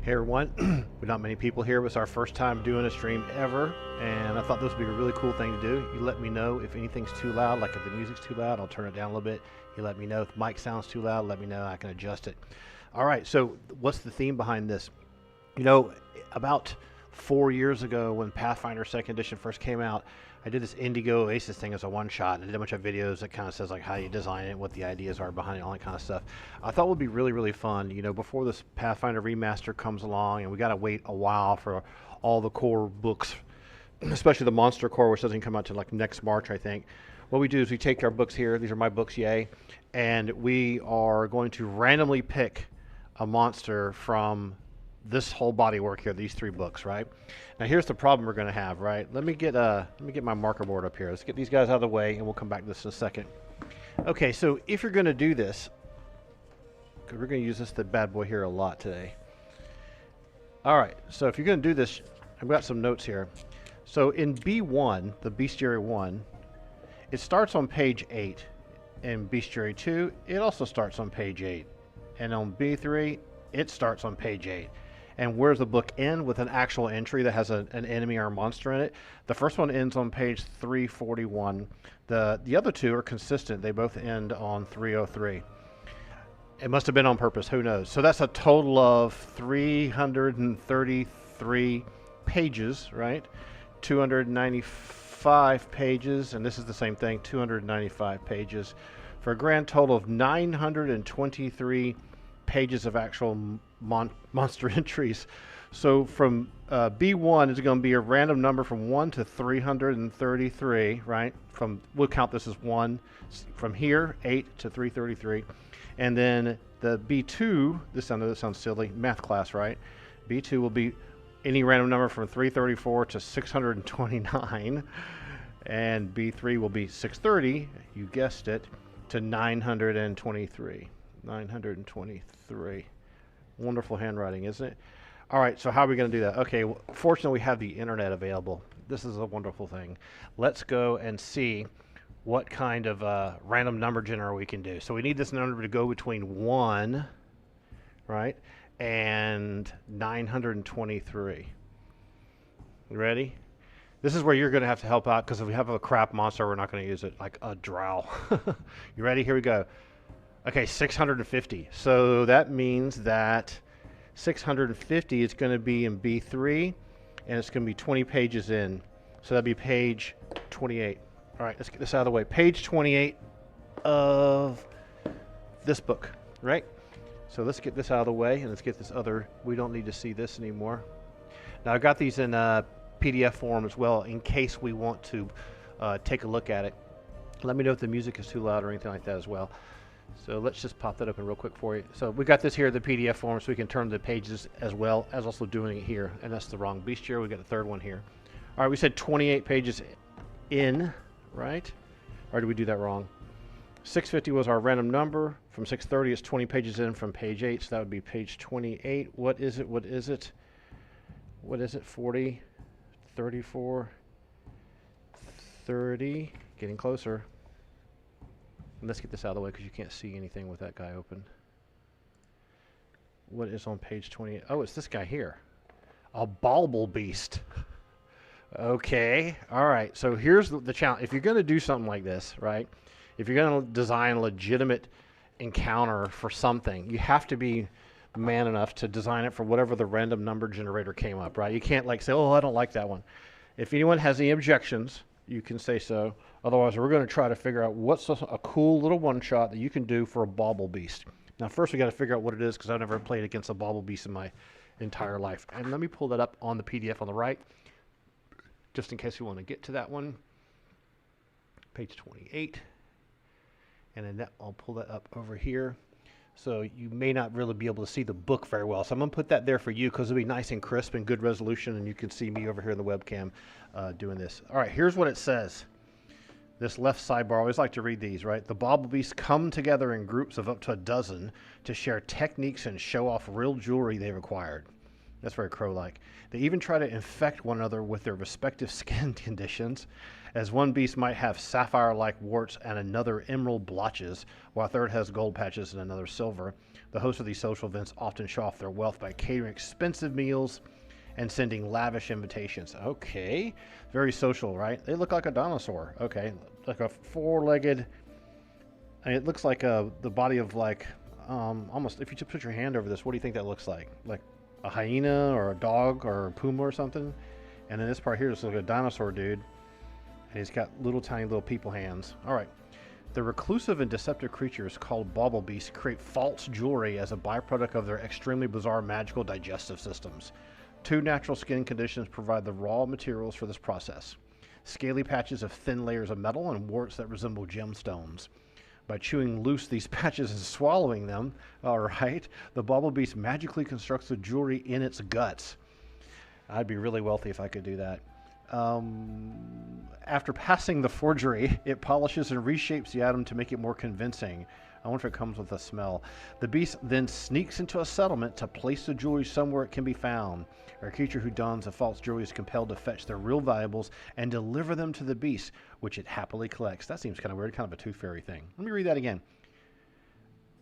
Hey everyone, with not many people here, it was our first time doing a stream ever, and I thought this would be a really cool thing to do. You let me know if anything's too loud, like if the music's too loud, I'll turn it down a little bit. You let me know if the mic sounds too loud, let me know, I can adjust it. All right, so what's the theme behind this? You know, about 4 years ago when Pathfinder 2nd Edition first came out, I did this Indigo Oasis thing as a one-shot, and I did a bunch of videos that kind of says like how you design it, what the ideas are behind it, all that kind of stuff. I thought it would be really, really fun, you know, before this Pathfinder remaster comes along, and we got to wait a while for all the core books, especially the Monster Core, which doesn't come out till like next March, I think. What we do is we take our books here, these are my books, yay, and we are going to randomly pick a monster from this whole body work here, these three books, right? Now here's the problem we're going to have, right? Let me get my marker board up here. Let's get these guys out of the way, and we'll come back to this in a second. Okay, so if you're going to do this, because we're going to use the bad boy here a lot today. All right, so if you're going to do this, I've got some notes here. So in B1, the Bestiary 1, it starts on page 8. In Bestiary 2, it also starts on page 8. And on B3, it starts on page 8. And where's the book end with an actual entry that has an enemy or a monster in it? The first one ends on page 341. The other two are consistent. They both end on 303. It must have been on purpose. Who knows? So that's a total of 333 pages, right? 295 pages, and this is the same thing, 295 pages, for a grand total of 923 pages of actual monster entries. So from B1 is going to be a random number from 1 to 333, right? We'll count this as 1. From here, 8 to 333. And then the B2, this sounds silly, math class, right? B2 will be any random number from 334 to 629. And B3 will be 630, you guessed it, to 923. 923. Wonderful handwriting, isn't it? All right, so how are we going to do that? Okay, well, fortunately we have the internet available. This is a wonderful thing. Let's go and see what kind of random number generator we can do. So we need this number to go between 1, right, and 923. You ready? This is where you're going to have to help out, because if we have a crap monster, we're not going to use it, like a drow. You ready? Here we go. Okay, 650. So that means that 650 is going to be in B3, and it's going to be 20 pages in. So that'd be page 28. All right, let's get this out of the way. Page 28 of this book, right? So let's get this out of the way, and let's get this other. We don't need to see this anymore. Now, I've got these in PDF form as well, in case we want to take a look at it. Let me know if the music is too loud or anything like that as well. So let's just pop that open real quick for you. So we got this here, the PDF form, so we can turn the pages as well as also doing it here. And that's the wrong bestiary. We got the third one here. All right, we said 28 pages in, right? Or did we do that wrong? 650 was our random number. From 630, it's 20 pages in from page 8, so that would be page 28. What is it? What is it? What is it? 40, 34, 30. Getting closer. Let's get this out of the way because you can't see anything with that guy open. What is on page 28? Oh, it's this guy here. A bauble beast. Okay. All right. So here's the challenge. If you're going to do something like this, right? If you're going to design a legitimate encounter for something, you have to be man enough to design it for whatever the random number generator came up, right? You can't like say, oh, I don't like that one. If anyone has any objections, you can say so. Otherwise, we're going to try to figure out what's a cool little one-shot that you can do for a bauble beast. Now, first we got to figure out what it is, because I've never played against a bauble beast in my entire life. And let me pull that up on the PDF on the right, just in case you want to get to that one. Page 28. And then I'll pull that up over here. So you may not really be able to see the book very well. So I'm going to put that there for you because it'll be nice and crisp and good resolution, and you can see me over here in the webcam doing this. All right, here's what it says. This left sidebar, I always like to read these, right? The bauble beasts come together in groups of up to a dozen to share techniques and show off real jewelry they've acquired. That's very crow-like. They even try to infect one another with their respective skin conditions, as one beast might have sapphire-like warts and another emerald blotches, while a third has gold patches and another silver. The hosts of these social events often show off their wealth by catering expensive meals and sending lavish invitations. Okay, very social, right? They look like a dinosaur. Okay, like a four-legged. I mean, it looks like the body of like almost. If you just put your hand over this, what do you think that looks like? Like a hyena or a dog or a puma or something? And then this part here is like a dinosaur dude, and he's got little tiny little people hands. All right. The reclusive and deceptive creatures called bauble beasts create false jewelry as a byproduct of their extremely bizarre magical digestive systems. Two natural skin conditions provide the raw materials for this process: scaly patches of thin layers of metal and warts that resemble gemstones. By chewing loose these patches and swallowing them, all right, the bauble beast magically constructs the jewelry in its guts. I'd be really wealthy if I could do that. After passing the forgery, it polishes and reshapes the item to make it more convincing. I wonder if it comes with a smell. The beast then sneaks into a settlement to place the jewelry somewhere it can be found. A creature who dons a false jewelry is compelled to fetch their real valuables and deliver them to the beast, which it happily collects. That seems kind of weird, kind of a tooth fairy thing. Let me read that again.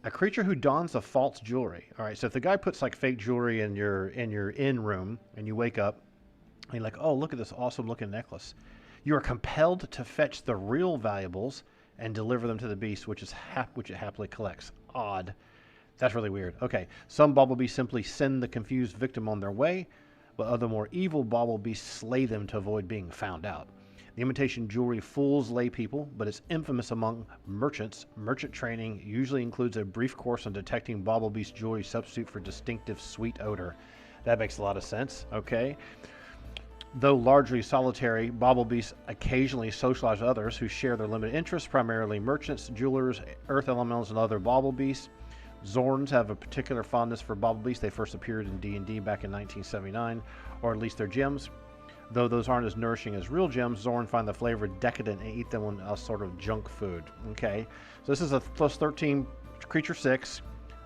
A creature who dons a false jewelry. All right, so if the guy puts like fake jewelry in your inn room and you wake up, and you're like, oh, look at this awesome looking necklace. You are compelled to fetch the real valuables and deliver them to the beast, which it happily collects. Odd. That's really weird. Okay, some bauble beasts simply send the confused victim on their way, but other more evil bauble beasts slay them to avoid being found out. The imitation jewelry fools lay people, but it's infamous among merchants. Merchant training usually includes a brief course on detecting bauble beast jewelry substitute for distinctive sweet odor. That makes a lot of sense, okay? Though largely solitary, bauble beasts occasionally socialize with others who share their limited interests, primarily merchants, jewelers, earth elementals, and other bauble beasts. Zorns have a particular fondness for bauble beasts. They first appeared in D&D back in 1979, or at least their gems. Though those aren't as nourishing as real gems, Zorn find the flavor decadent and eat them on a sort of junk food. Okay, so this is a plus 13 creature 6,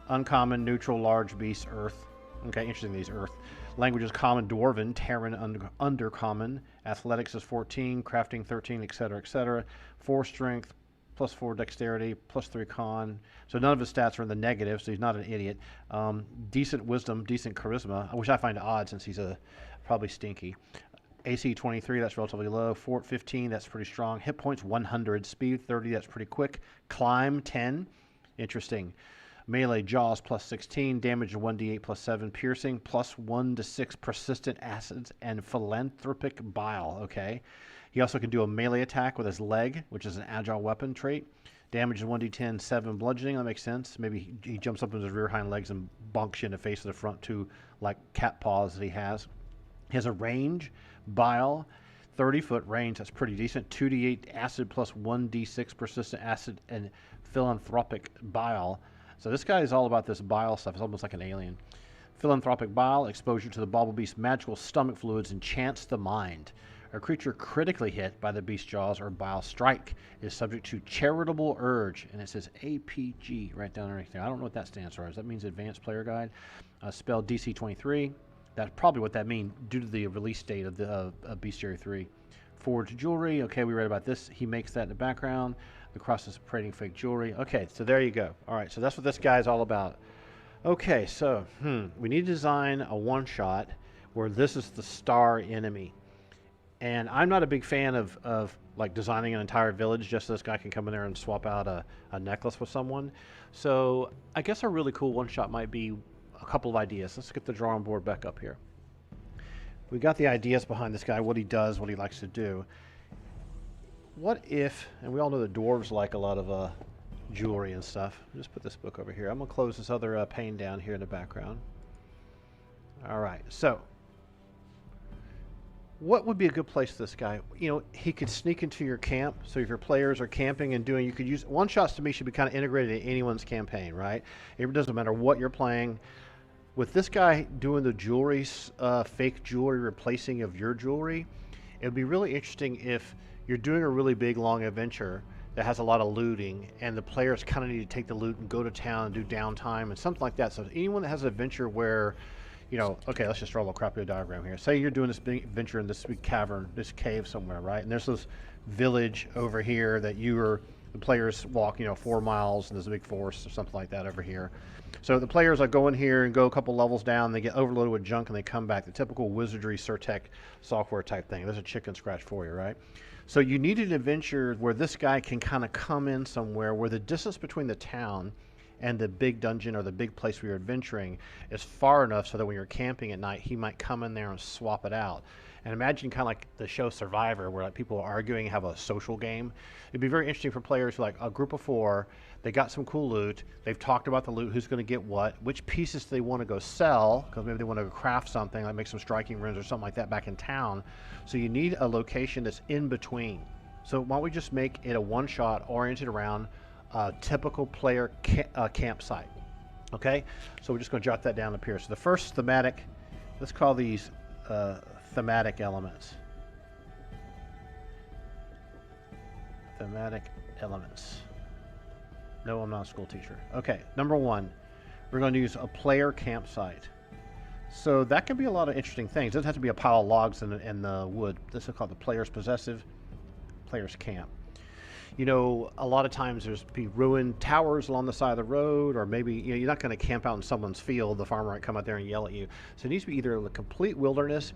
uncommon, neutral, large beast, earth. Okay, interesting, these earth. Languages: common, dwarven, Terran, undercommon. Athletics is 14, crafting 13, etc., etc. 4 strength, plus 4 dexterity, plus 3 con. So none of his stats are in the negative, so he's not an idiot. Decent wisdom, decent charisma, which I find odd since he's probably stinky. AC 23, that's relatively low. Fort 15, that's pretty strong. Hit points 100. Speed 30, that's pretty quick. Climb 10, interesting. Melee jaws plus 16, damage 1d8 plus 7, piercing plus 1 to 6, persistent acids, and philanthropic bile. Okay. He also can do a melee attack with his leg, which is an agile weapon trait. Damage 1d10, 7 bludgeoning. That makes sense. Maybe he jumps up on his rear hind legs and bonks you in the face of the front two, like cat paws that he has. He has a range, bile, 30-foot range. That's pretty decent. 2d8 acid plus 1d6 persistent acid and philanthropic bile. So this guy is all about this bile stuff. It's almost like an alien. Philanthropic bile, exposure to the bauble beast's magical stomach fluids enchants the mind. A creature critically hit by the beast jaws or bile strike is subject to charitable urge, and it says APG right down right there. I don't know what that stands for. Does that mean Advanced Player Guide? Spell DC 23. That's probably what that means due to the release date of the Bestiary 3. Forged jewelry. Okay, we read about this. He makes that in the background. The cross is parading fake jewelry. Okay, so there you go. All right, so that's what this guy's all about. Okay, so we need to design a one-shot where this is the star enemy. And I'm not a big fan of like designing an entire village just so this guy can come in there and swap out a necklace with someone. So I guess a really cool one-shot might be a couple of ideas. Let's get the drawing board back up here. We got the ideas behind this guy, what he does, what he likes to do. What if, and we all know that dwarves like a lot of jewelry and stuff. Just put this book over here. I'm going to close this other pane down here in the background. All right, so what would be a good place for this guy? You know, he could sneak into your camp. So if your players are camping and doing, you could use, one-shots to me should be kind of integrated in anyone's campaign, right? It doesn't matter what you're playing. With this guy doing the jewelry, fake jewelry replacing of your jewelry, it would be really interesting if you're doing a really big, long adventure that has a lot of looting, and the players kind of need to take the loot and go to town and do downtime and something like that. So anyone that has an adventure where you know, okay, let's just draw a little crappy diagram here. Say you're doing this big adventure in this big cavern, this cave somewhere, right? And there's this village over here that the players walk, you know, 4 miles, and there's a big forest or something like that over here. So the players like go in here and go a couple levels down, they get overloaded with junk and they come back. The typical wizardry, Surtech software type thing. There's a chicken scratch for you, right? So you need an adventure where this guy can kind of come in somewhere where the distance between the town and the big dungeon or the big place where you're adventuring is far enough so that when you're camping at night, he might come in there and swap it out. And imagine kind of like the show Survivor, where like people are arguing, have a social game. It'd be very interesting for players who like a group of 4. They got some cool loot. They've talked about the loot, who's going to get what, which pieces do they want to go sell, because maybe they want to go craft something, like make some striking runes or something like that back in town. So you need a location that's in between. So why don't we just make it a one-shot oriented around a typical player campsite. Okay, so we're just going to jot that down up here. So the first thematic, let's call these thematic elements. Thematic elements. No, I'm not a school teacher. Okay, number 1, we're going to use a player campsite. So that can be a lot of interesting things. It doesn't have to be a pile of logs in the wood. This is called the player's possessive, player's camp. You know, a lot of times there's be ruined towers along the side of the road, or maybe, you know, you're not going to camp out in someone's field. The farmer might come out there and yell at you. So it needs to be either a complete wilderness,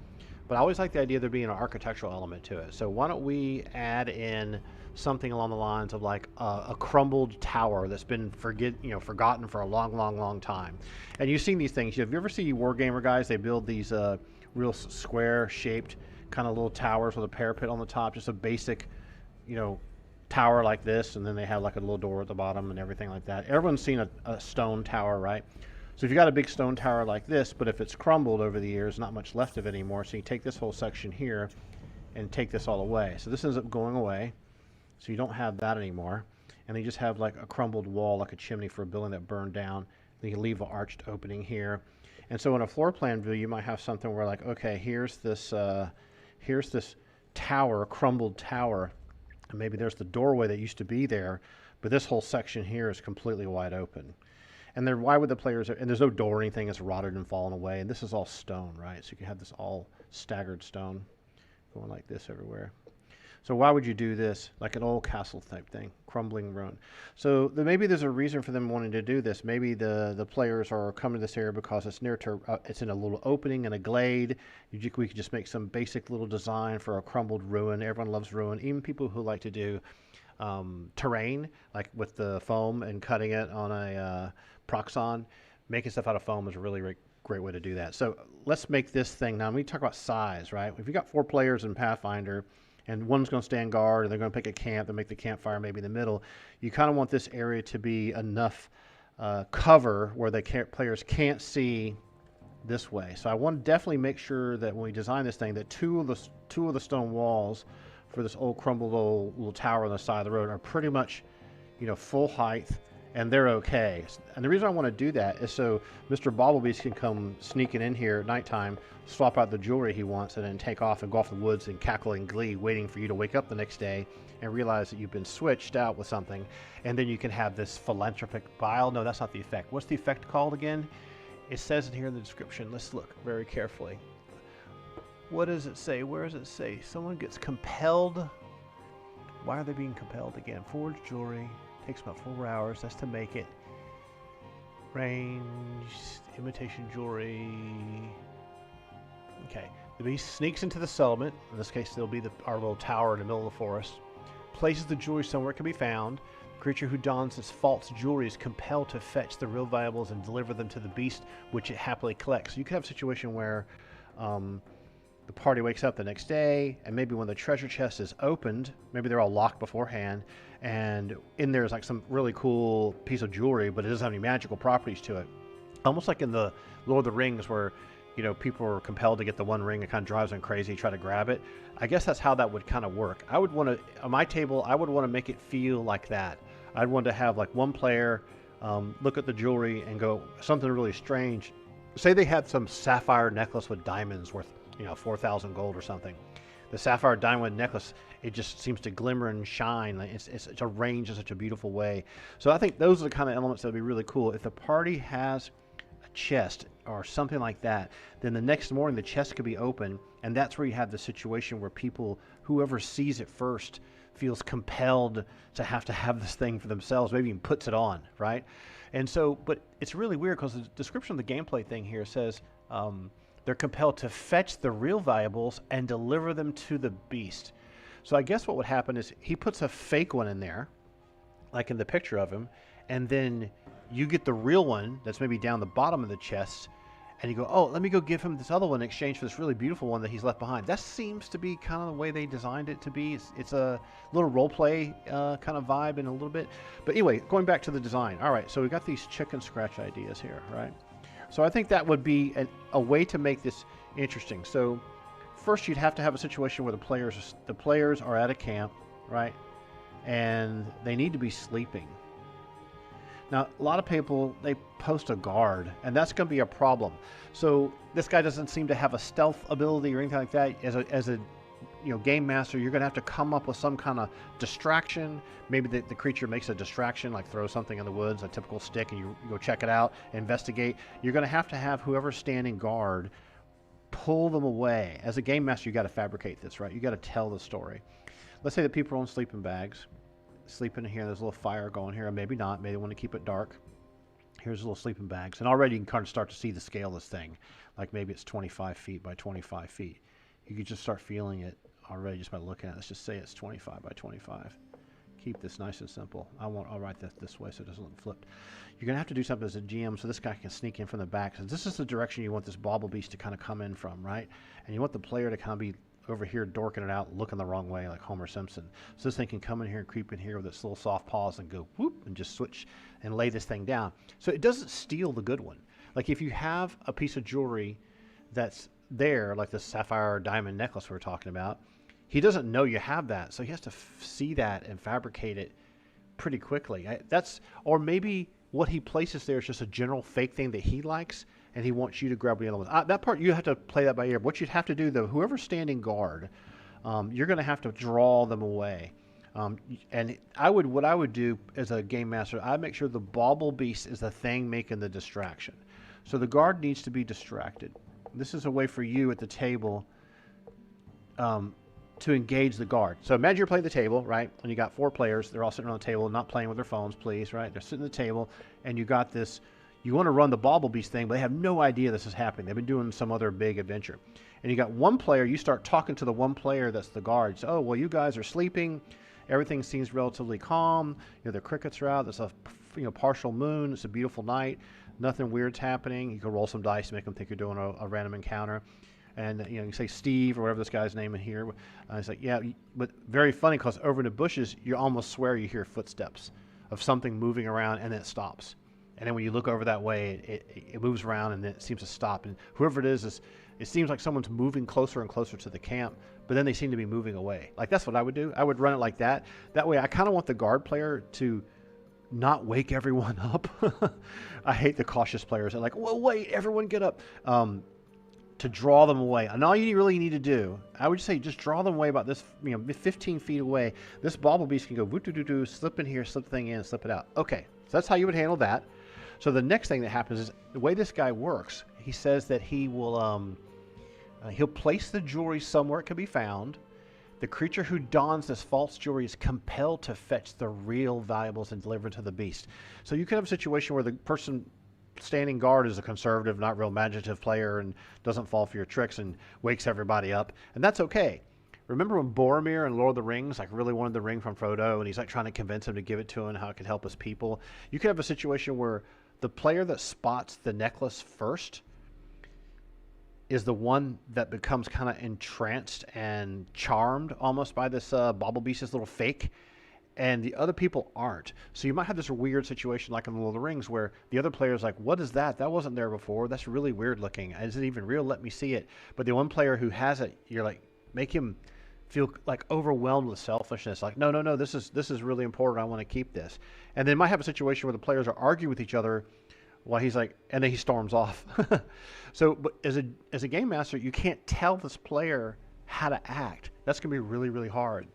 but I always like the idea of there being an architectural element to it. So why don't we add in something along the lines of like a crumbled tower that's been forgotten for a long time. And you've seen these things. Have you ever seen Wargamer guys? They build these real square-shaped kind of little towers with a parapet on the top, just a basic, you know, tower like this, and then they have like a little door at the bottom and everything like that. Everyone's seen a stone tower, right? So if you got a big stone tower like this, but if it's crumbled over the years, not much left of it anymore, so you take this whole section here and take this all away. So this ends up going away, so you don't have that anymore. And then you just have like a crumbled wall, like a chimney for a building that burned down. Then you leave an arched opening here. And so in a floor plan view, you might have something where like, okay, here's this tower, a crumbled tower, and maybe there's the doorway that used to be there, but this whole section here is completely wide open. And then why would the players, and there's no door or anything, it's rotted and fallen away, and this is all stone, right? So you can have this all staggered stone going like this everywhere. So why would you do this? Like an old castle type thing, crumbling ruin. So maybe there's a reason for them wanting to do this. Maybe the players are coming to this area because it's near to, it's in a little opening in a glade. We could just make some basic little design for a crumbled ruin. Everyone loves ruin, even people who like to do terrain, like with the foam and cutting it on a proxon. Making stuff out of foam is a really great way to do that. So let's make this thing, now we talk about size, right? If you got 4 players in Pathfinder, and one's going to stand guard, and they're going to pick a camp and make the campfire maybe in the middle, you kind of want this area to be enough cover where the players can't see this way. So I want to definitely make sure that when we design this thing, that two of the stone walls for this old crumbled old little tower on the side of the road are pretty much, you know, full height, and they're okay. And the reason I want to do that is so Mr. Bobblebees can come sneaking in here at nighttime, swap out the jewelry he wants, and then take off and go off in the woods and cackle in glee, waiting for you to wake up the next day and realize that you've been switched out with something. And then you can have this philanthropic bile. No, that's not the effect. What's the effect called again? It says it here in the description. Let's look very carefully. What does it say? Where does it say? Someone gets compelled. Why are they being compelled again? Forged jewelry. Takes about 4 hours. That's to make it. Range. Imitation jewelry. Okay. The beast sneaks into the settlement. In this case, there'll be our little tower in the middle of the forest. Places the jewelry somewhere it can be found. The creature who dons this false jewelry is compelled to fetch the real valuables and deliver them to the beast, which it happily collects. So you could have a situation where the party wakes up the next day, and maybe when the treasure chest is opened, maybe they're all locked beforehand, and in there is like some really cool piece of jewelry, but it doesn't have any magical properties to it. Almost like in the Lord of the Rings, where, you know, people are compelled to get the one ring, it kind of drives them crazy, try to grab it. I guess that's how that would kind of work. I would want to, on my table, I would want to make it feel like that. I'd want to have like one player look at the jewelry and go, something really strange. Say they had some sapphire necklace with diamonds worth, you know, 4,000 gold or something. The sapphire diamond necklace, it just seems to glimmer and shine. It's arranged in such a beautiful way. So I think those are the kind of elements that would be really cool. If the party has a chest or something like that, then the next morning the chest could be open, and that's where you have the situation where people, whoever sees it first, feels compelled to have this thing for themselves, maybe even puts it on, right? And so, but it's really weird because the description of the gameplay thing here says they're compelled to fetch the real valuables and deliver them to the beast. So I guess what would happen is he puts a fake one in there, like in the picture of him, and then you get the real one that's maybe down the bottom of the chest, and you go, oh, let me go give him this other one in exchange for this really beautiful one that he's left behind. That seems to be kind of the way they designed it to be. It's a little role play kind of vibe in a little bit. But anyway, going back to the design. All right, so we got these chicken scratch ideas here, right? So I think that would be a way to make this interesting. So first you'd have to have a situation where the players are at a camp, right? And they need to be sleeping. Now, a lot of people, they post a guard, and that's going to be a problem. So this guy doesn't seem to have a stealth ability or anything like that. As a game master, you're going to have to come up with some kind of distraction. Maybe the creature makes a distraction, like throw something in the woods, a typical stick, and you go check it out, investigate. You're going to have whoever's standing guard pull them away. As a game master, you got to fabricate this, right? You got to tell the story. Let's say that people are on sleeping bags. Sleeping here, there's a little fire going here, or maybe not, maybe they want to keep it dark. Here's a little sleeping bags, and already you can kind of start to see the scale of this thing, like maybe it's 25 feet by 25 feet. You can just start feeling it already just by looking at it. Let's just say it's 25 by 25. Keep this nice and simple. I'll write this way so it doesn't look flipped. You're going to have to do something as a GM so this guy can sneak in from the back. So this is the direction you want this bauble beast to kind of come in from, right? And you want the player to kind of be over here dorking it out, looking the wrong way like Homer Simpson. So this thing can come in here and creep in here with its little soft paws and go whoop and just switch and lay this thing down. So it doesn't steal the good one. Like if you have a piece of jewelry that's there, like the sapphire or diamond necklace we were talking about, he doesn't know you have that. So he has to see that and fabricate it pretty quickly. Or maybe what he places there is just a general fake thing that he likes, and he wants you to grab the other one. That part, you have to play that by ear. What you'd have to do, though, whoever's standing guard, you're going to have to draw them away. And what I would do as a game master, I'd make sure the bauble beast is the thing making the distraction. So the guard needs to be distracted. This is a way for you at the table to engage the guard. So imagine you're playing the table, right? And you got 4 players. They're all sitting on the table, not playing with their phones, please, right? They're sitting at the table, and you got this. You want to run the bauble beast thing, but they have no idea this is happening. They've been doing some other big adventure. And you got one player, you start talking to the one player that's the guard. So, oh, well, you guys are sleeping. Everything seems relatively calm. The crickets are out. There's a partial moon. It's a beautiful night. Nothing weird's happening. You can roll some dice to make them think you're doing a random encounter. And you say Steve or whatever this guy's name in here. It's like, yeah, but very funny because over in the bushes, you almost swear you hear footsteps of something moving around, and then it stops. And then when you look over that way, it moves around and then it seems to stop. And whoever it is, it seems like someone's moving closer and closer to the camp, but then they seem to be moving away. Like that's what I would do. I would run it like that. That way I kind of want the guard player to not wake everyone up. I hate the cautious players. They're like, well, wait, everyone get up. To draw them away. And all you really need to do, I would say just draw them away about this, 15 feet away. This bauble beast can go woo-doo-doo-doo, slip in here, slip the thing in, slip it out. Okay, so that's how you would handle that. So the next thing that happens is the way this guy works, he says that he will, he'll place the jewelry somewhere it can be found. The creature who dons this false jewelry is compelled to fetch the real valuables and deliver to the beast. So you could have a situation where the person standing guard is a conservative, not real imaginative player and doesn't fall for your tricks and wakes everybody up, and that's okay. Remember when Boromir in Lord of the Rings really wanted the ring from Frodo, and he's trying to convince him to give it to him and how it could help his people? You could have a situation where the player that spots the necklace first is the one that becomes kind of entranced and charmed almost by this bauble beast's little fake, and the other people aren't. So you might have this weird situation like in Lord of the Rings where the other player's like, what is that? That wasn't there before. That's really weird looking. Is it even real? Let me see it. But the one player who has it, you're like, make him feel overwhelmed with selfishness. Like, no, this is really important. I want to keep this. And then you might have a situation where the players are arguing with each other while he's like, and then he storms off. So, but as a game master, you can't tell this player how to act. That's going to be really, really hard.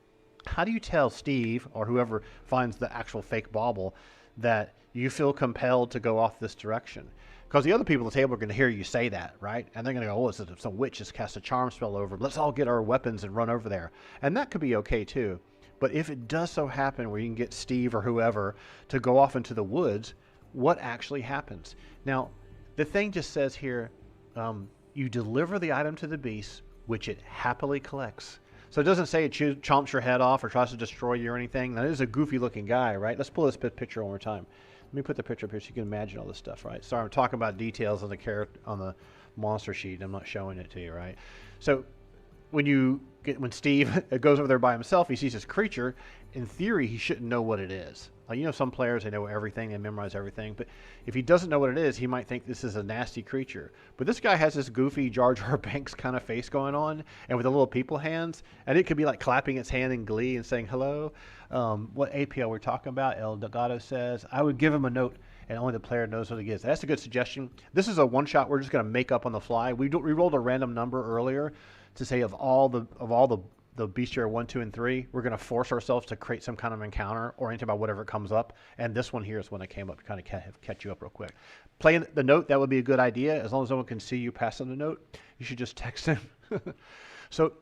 How do you tell Steve or whoever finds the actual fake bauble that you feel compelled to go off this direction? Because the other people at the table are going to hear you say that, right? And they're going to go, oh, it's some witch just cast a charm spell over. Let's all get our weapons and run over there. And that could be okay too. But if it does so happen where you can get Steve or whoever to go off into the woods, what actually happens? Now, the thing just says here, you deliver the item to the beast, which it happily collects. So it doesn't say it chomps your head off or tries to destroy you or anything. Now, this is a goofy looking guy, right? Let's pull this picture one more time. Let me put the picture up here so you can imagine all this stuff, right? Sorry, I'm talking about details on the on the monster sheet. I'm not showing it to you, right? So when Steve goes over there by himself, he sees this creature. In theory, he shouldn't know what it is. You know, some players, they know everything, they memorize everything. But if he doesn't know what it is, he might think this is a nasty creature. But this guy has this goofy Jar Jar Binks kind of face going on, and with the little people hands, and it could be like clapping its hand in glee and saying hello. What APL we're talking about, El Delgado says, I would give him a note, and only the player knows what it is. That's a good suggestion. This is a one-shot we're just going to make up on the fly. We rolled a random number earlier to say of all the bestiary 1, 2, and 3, we're going to force ourselves to create some kind of encounter oriented by whatever comes up. And this one here is when it came up to kind of catch you up real quick. Playing the note, that would be a good idea. As long as no one can see you passing the note, you should just text him. So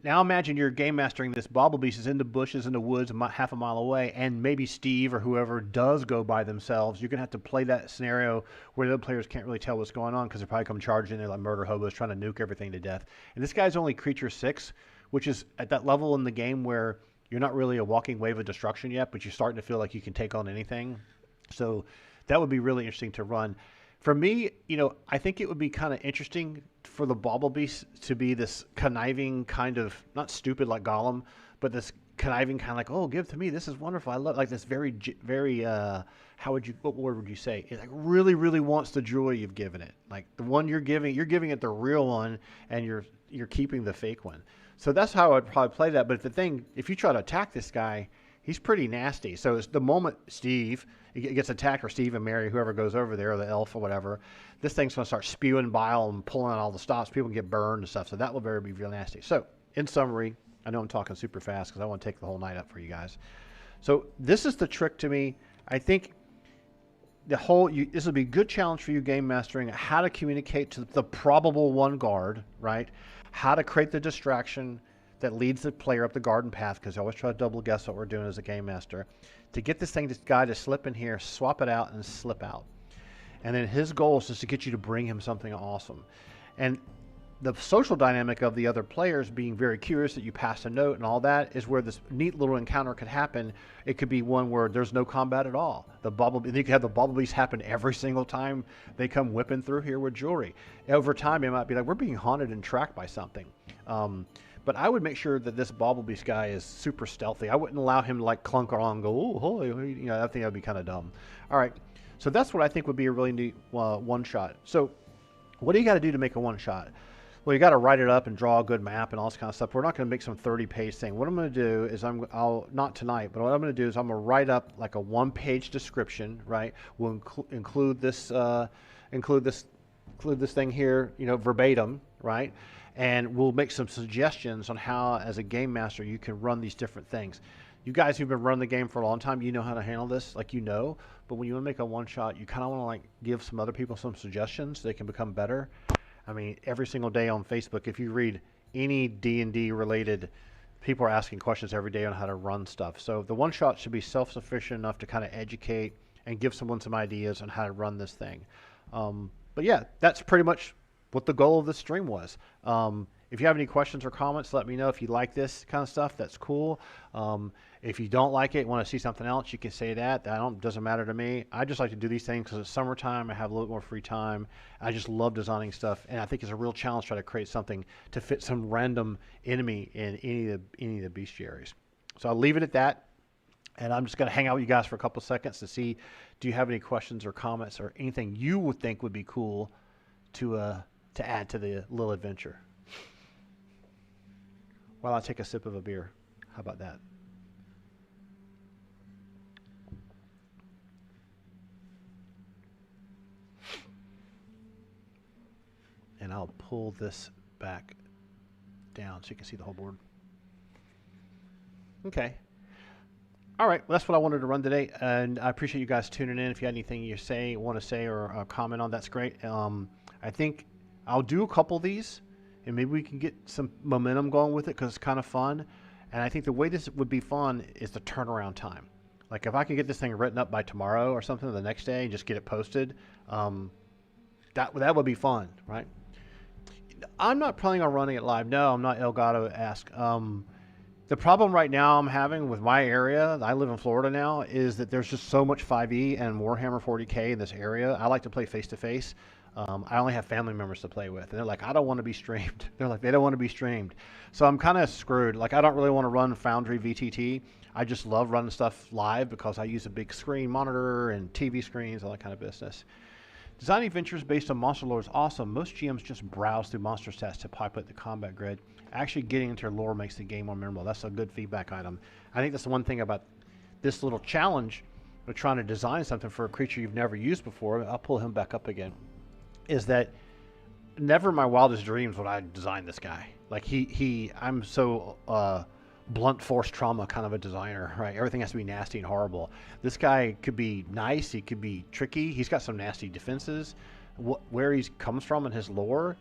now imagine you're game mastering this bobble beast is in the bushes in the woods half a mile away, and maybe Steve or whoever does go by themselves. You're going to have to play that scenario where the other players can't really tell what's going on because they're probably come charging in there like murder hobos trying to nuke everything to death. And this guy's only creature 6, which is at that level in the game where you're not really a walking wave of destruction yet, but you're starting to feel like you can take on anything. So that would be really interesting to run. For me, I think it would be kind of interesting for the Bauble Beast to be this conniving kind of, not stupid like Gollum, but this conniving kind of like, oh, give it to me. This is wonderful. I love like this very, what word would you say? It like really, really wants the jewel you've given it. Like the one you're giving it the real one, and you're keeping the fake one. So that's how I'd probably play that. But if you try to attack this guy, he's pretty nasty. So it's the moment Steve gets attacked, or Steve and Mary, whoever goes over there, or the elf or whatever, this thing's going to start spewing bile and pulling out all the stops. People get burned and stuff. So that will be real nasty. So in summary, I know I'm talking super fast because I want to take the whole night up for you guys. So this is the trick to me. I think this will be a good challenge for you game mastering how to communicate to the probable one guard, right? How to create the distraction that leads the player up the garden path, because I always try to double guess what we're doing as a game master, to get this guy to slip in here, swap it out, and slip out. And then his goal is just to get you to bring him something awesome. And the social dynamic of the other players being very curious that you pass a note and all that is where this neat little encounter could happen. It could be one where there's no combat at all. You could have the Bauble Beast happen every single time they come whipping through here with jewelry. Over time, it might be like, we're being haunted and tracked by something. But I would make sure that this Bauble Beast guy is super stealthy. I wouldn't allow him to like clunk around and go, oh, holy, I think that would be kind of dumb. All right, so that's what I think would be a really neat one-shot. So what do you got to do to make a one-shot? Well, you got to write it up and draw a good map and all this kind of stuff. We're not going to make some 30-page thing. What I'm going to do is I'll not tonight, but what I'm going to do is I'm going to write up like a one-page description, right? We'll include this thing here, verbatim, right? And we'll make some suggestions on how, as a game master, you can run these different things. You guys who've been running the game for a long time, you know how to handle this, but when you want to make a one-shot, you kind of want to give some other people some suggestions so they can become better. I mean, every single day on Facebook, if you read any D&D related, people are asking questions every day on how to run stuff. So the one-shot should be self-sufficient enough to kind of educate and give someone some ideas on how to run this thing. But yeah, that's pretty much what the goal of this stream was. If you have any questions or comments, let me know. If you like this kind of stuff, that's cool. If you don't like it, want to see something else, you can say that. Doesn't matter to me. I just like to do these things because it's summertime. I have a little bit more free time. I just love designing stuff, and I think it's a real challenge to try to create something to fit some random enemy in any of the bestiaries. So I'll leave it at that, and I'm just going to hang out with you guys for a couple seconds to see, do you have any questions or comments or anything you would think would be cool to add to the little adventure? While I take a sip of a beer. How about that? And I'll pull this back down so you can see the whole board. Okay. All right, well, that's what I wanted to run today, and I appreciate you guys tuning in. If you had anything want to say, or comment on, that's great. I think I'll do a couple of these, and maybe we can get some momentum going with it because it's kind of fun. And I think the way this would be fun is the turnaround time. Like if I can get this thing written up by tomorrow or something, the next day, and just get it posted, that would be fun, right? I'm not planning on running it live. No, I'm not Elgato-esque. The problem right now I'm having with my area, I live in Florida now, is that there's just so much 5e and Warhammer 40K in this area. I like to play face-to-face. I only have family members to play with. And they're like, I don't want to be streamed. They're like, they don't want to be streamed. So I'm kind of screwed. Like, I don't really want to run Foundry VTT. I just love running stuff live because I use a big screen monitor and TV screens, all that kind of business. Designing adventures based on monster lore is awesome. Most GMs just browse through monster stats to populate the combat grid. Actually getting into lore makes the game more memorable. That's a good feedback item. I think that's the one thing about this little challenge of trying to design something for a creature you've never used before. I'll pull him back up again. Is that never in my wildest dreams would I design this guy. Like I'm so blunt force trauma kind of a designer, right? Everything has to be nasty and horrible. This guy could be nice. He could be tricky. He's got some nasty defenses. Where he comes from in his lore,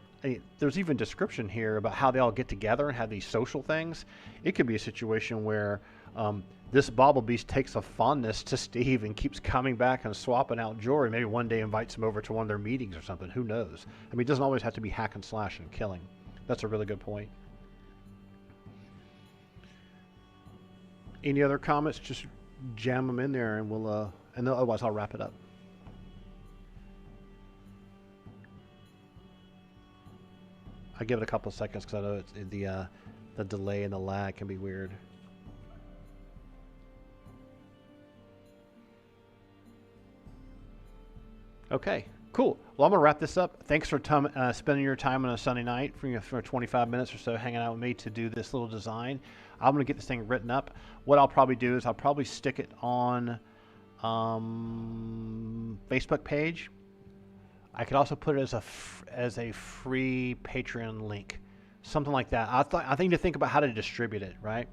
there's even description here about how they all get together and have these social things. It could be a situation where this Bobble Beast takes a fondness to Steve and keeps coming back and swapping out Jory. Maybe one day invites him over to one of their meetings or something. Who knows? I mean, it doesn't always have to be hack and slash and killing. That's a really good point. Any other comments? Just jam them in there, and we'll and otherwise I'll wrap it up. I give it a couple of seconds because I know the delay and the lag can be weird. Okay, cool. Well, I'm gonna wrap this up. Thanks for spending your time on a Sunday night for 25 minutes or so hanging out with me to do this little design. I'm gonna get this thing written up. What I'll probably do is I'll probably stick it on Facebook page. I could also put it as a free Patreon link, something like that. I think to think about how to distribute it, right?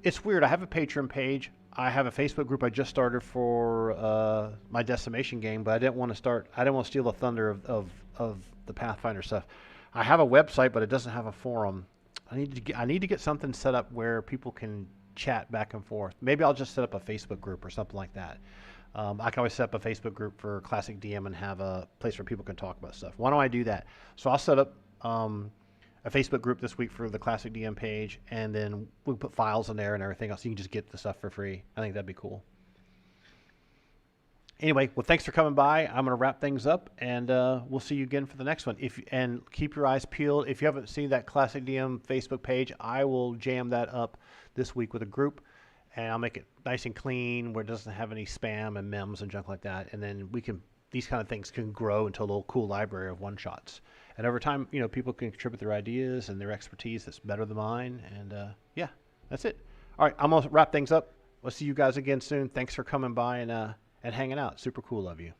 It's weird. I have a Patreon page. I have a Facebook group I just started for my decimation game, but I didn't want to steal the thunder of the Pathfinder stuff. I have a website, but it doesn't have a forum. I need to get something set up where people can chat back and forth. Maybe I'll just set up a Facebook group or something like that. I can always set up a Facebook group for Classic DM and have a place where people can talk about stuff. Why don't I do that? So I'll set up a Facebook group this week for the Classic DM page, and then we'll put files in there and everything else. You can just get the stuff for free. I think that'd be cool. Anyway, well, thanks for coming by. I'm going to wrap things up, and we'll see you again for the next one. And keep your eyes peeled. If you haven't seen that Classic DM Facebook page, I will jam that up this week with a group, and I'll make it nice and clean where it doesn't have any spam and memes and junk like that. And then these kind of things can grow into a little cool library of one-shots. And over time, people can contribute their ideas and their expertise that's better than mine. And yeah, that's it. All right, I'm going to wrap things up. We'll see you guys again soon. Thanks for coming by and hanging out. Super cool of you.